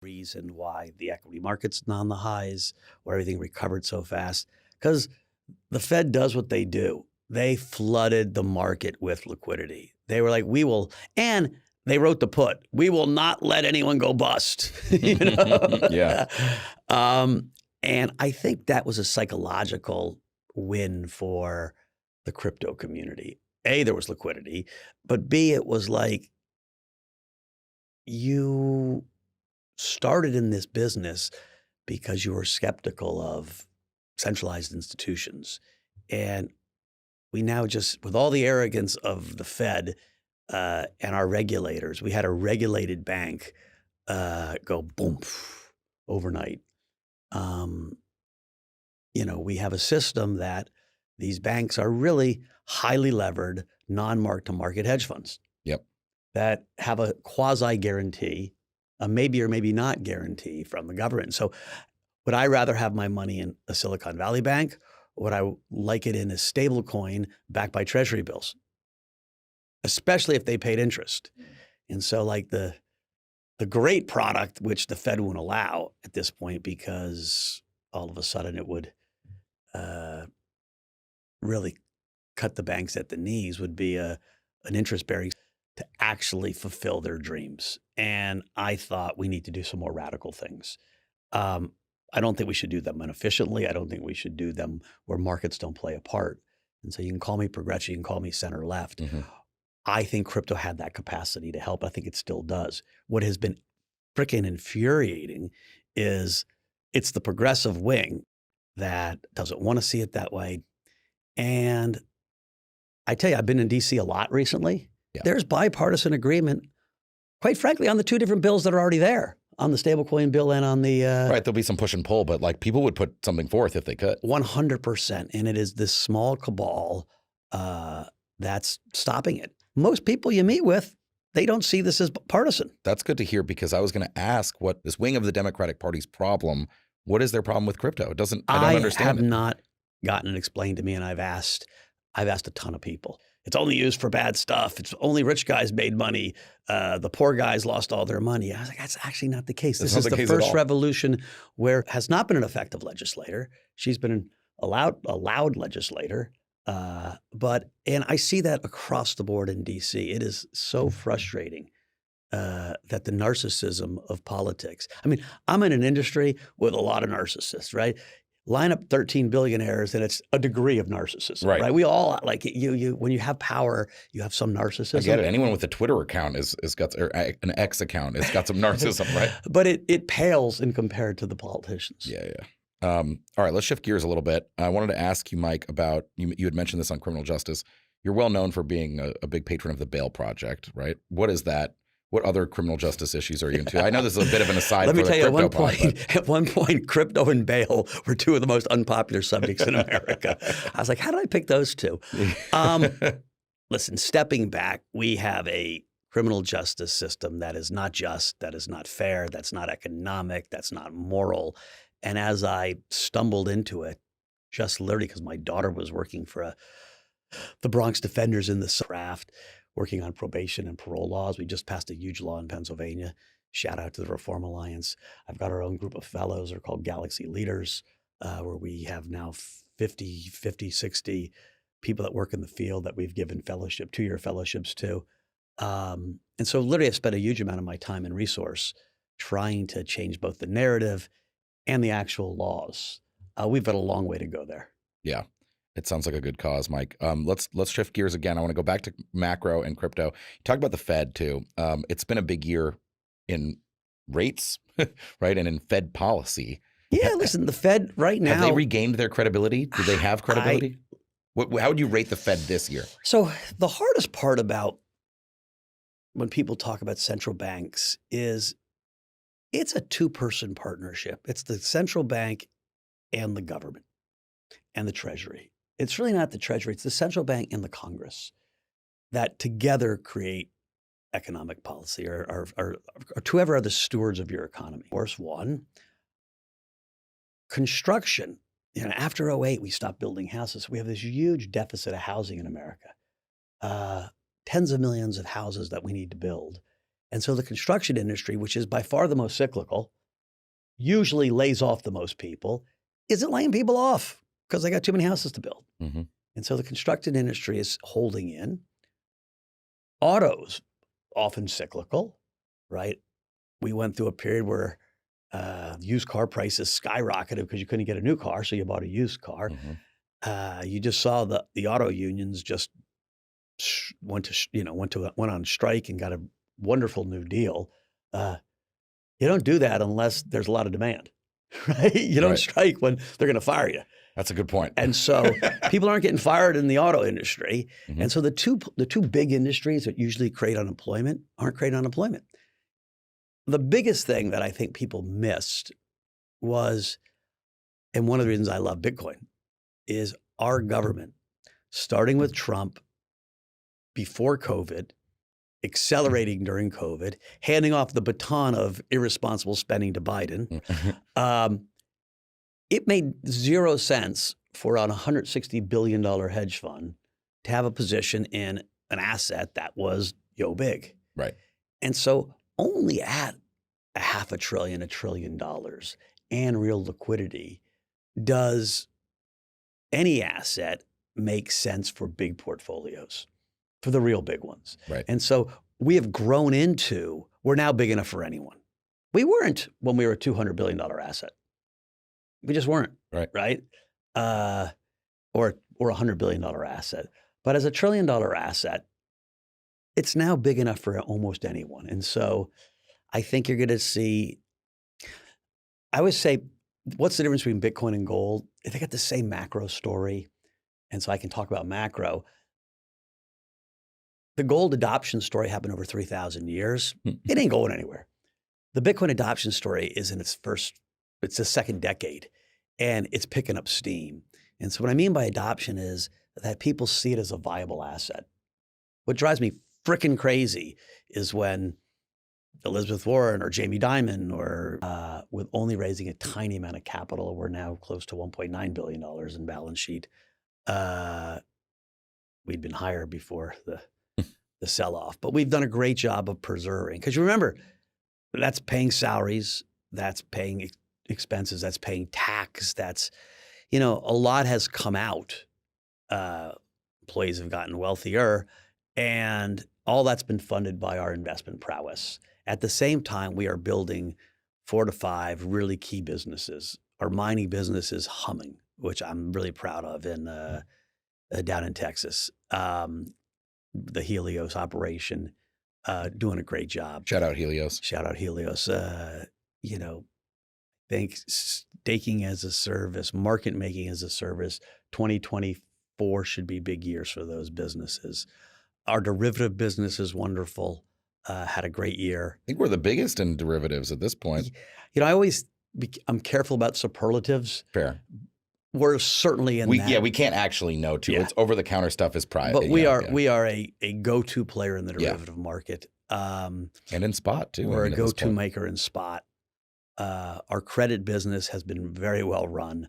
reason why the equity market's on the highs, where everything recovered so fast. Because the Fed does what they do. They flooded the market with liquidity. They were like, we will, and they wrote the put, we will not let anyone go bust. You know? Yeah. And I think that was a psychological win for the crypto community. A, there was liquidity, but B, it was like, you started in this business because you were skeptical of centralized institutions. And we now just, with all the arrogance of the Fed and our regulators, we had a regulated bank go boom overnight. You know, we have a system that these banks are really highly levered, non-mark-to-market hedge funds. Yep. That have a quasi-guarantee, a maybe or maybe not guarantee from the government. So would I rather have my money in a Silicon Valley bank, or would I like it in a stable coin backed by treasury bills? Especially if they paid interest. And so like the great product, which the Fed won't allow at this point because all of a sudden it would really cut the banks at the knees, would be an interest-bearing to actually fulfill their dreams. And I thought we need to do some more radical things. I don't think we should do them inefficiently. I don't think we should do them where markets don't play a part. And so you can call me progressive, you can call me center left. Mm-hmm. I think crypto had that capacity to help. I think it still does. What has been freaking infuriating is it's the progressive wing that doesn't want to see it that way. And I tell you, I've been in DC a lot recently. Yeah. There's bipartisan agreement, quite frankly, on the two different bills that are already there, on the stablecoin bill and on the right. There'll be some push and pull, but like people would put something forth if they could. 100%. And it is this small cabal that's stopping it. Most people you meet with, they don't see this as partisan. That's good to hear, because I was going to ask what this wing of the Democratic Party's problem. What is their problem with crypto? It doesn't. I don't understand. I have not gotten it explained to me, and I've asked a ton of people. It's only used for bad stuff. It's only rich guys made money. The poor guys lost all their money. I was like, that's actually not the case. This is the first revolution where has not been an effective legislator. She's been a loud legislator. And I see that across the board in DC. It is so frustrating that the narcissism of politics. I mean, I'm in an industry with a lot of narcissists, right? Line up 13 billionaires and it's a degree of narcissism, right? We all, like, you when you have power, you have some narcissism. I get it. Anyone with a Twitter account is got, or an X account has got some narcissism, right? But it pales in compared to the politicians. Yeah. All right, let's shift gears a little bit. I wanted to ask you, Mike, about, you had mentioned this on criminal justice. You're well known for being a big patron of the Bail Project, right? What is that? What other criminal justice issues are you into? I know this is a bit of an aside. Let me tell you, at one point, crypto and bail were two of the most unpopular subjects in America. I was like, how did I pick those two? Listen, stepping back, we have a criminal justice system that is not just, that is not fair, that's not economic, that's not moral. And as I stumbled into it, just literally because my daughter was working for the Bronx Defenders in the craft, working on probation and parole laws. We just passed a huge law in Pennsylvania. Shout out to the Reform Alliance. I've got our own group of fellows. They're called Galaxy Leaders, where we have now 50, 60 people that work in the field that we've given fellowship, 2-year fellowships to. And so literally I've spent a huge amount of my time and resource trying to change both the narrative and the actual laws. We've got a long way to go there. Yeah. It sounds like a good cause, Mike. Let's shift gears again. I want to go back to macro and crypto. You talk about the Fed too. It's been a big year in rates, right, and in Fed policy. Yeah, listen, the Fed right now. Have they regained their credibility? Do they have credibility? How would you rate the Fed this year? So the hardest part about when people talk about central banks is it's a two-person partnership. It's the central bank and the government and the Treasury. It's really not the Treasury. It's the central bank and the Congress that together create economic policy or whoever are the stewards of your economy. Course one, construction. You know, after 2008, we stopped building houses. We have this huge deficit of housing in America. Tens of millions of houses that we need to build. And so the construction industry, which is by far the most cyclical, usually lays off the most people, isn't laying people off because they got too many houses to build. Mm-hmm. And so the construction industry is holding in. Autos, often cyclical, right? We went through a period where used car prices skyrocketed because you couldn't get a new car, so you bought a used car. Mm-hmm. You just saw the auto unions just went on strike and got a wonderful new deal. You don't do that unless there's a lot of demand, right? You don't strike when they're going to fire you. That's a good point. And so people aren't getting fired in the auto industry. Mm-hmm. And so the two big industries that usually create unemployment aren't creating unemployment. The biggest thing that I think people missed was, and one of the reasons I love Bitcoin, is our government, starting with Trump before COVID, accelerating during COVID, handing off the baton of irresponsible spending to Biden. It made zero sense for a $160 billion hedge fund to have a position in an asset that was big. Right. And so only at $500 billion, $1 trillion and real liquidity does any asset make sense for big portfolios, for the real big ones. Right. And so we have grown into, we're now big enough for anyone. We weren't when we were a $200 billion asset. We just weren't, right? Or a $100 billion asset. But as a $1 trillion asset, it's now big enough for almost anyone. And so I think you're going to see, I always say, what's the difference between Bitcoin and gold? They got the same macro story. And so I can talk about macro. The gold adoption story happened over 3,000 years. It ain't going anywhere. The Bitcoin adoption story is in it's the second decade, and it's picking up steam. And so what I mean by adoption is that people see it as a viable asset. What drives me frickin' crazy is when Elizabeth Warren or Jamie Dimon or with only raising a tiny amount of capital, we're now close to $1.9 billion in balance sheet. We'd been higher before the sell-off, but we've done a great job of preserving. Because you remember, that's paying salaries, that's paying expenses, that's paying tax, that's, a lot has come out. Employees have gotten wealthier, and all that's been funded by our investment prowess. At the same time, we are building 4 to 5 really key businesses. Our mining business is humming, which I'm really proud of down in Texas. The Helios operation, doing a great job. Shout out Helios. Think staking as a service, market making as a service, 2024 should be big years for those businesses. Our derivative business is wonderful, had a great year. I think we're the biggest in derivatives at this point. I'm careful about superlatives. Fair. We're certainly in that. Yeah, we can't actually know too. Yeah. It's over-the-counter stuff is private. But we are a go-to player in the derivative market. And in spot too. We're a go-to maker in spot. Our credit business has been very well run.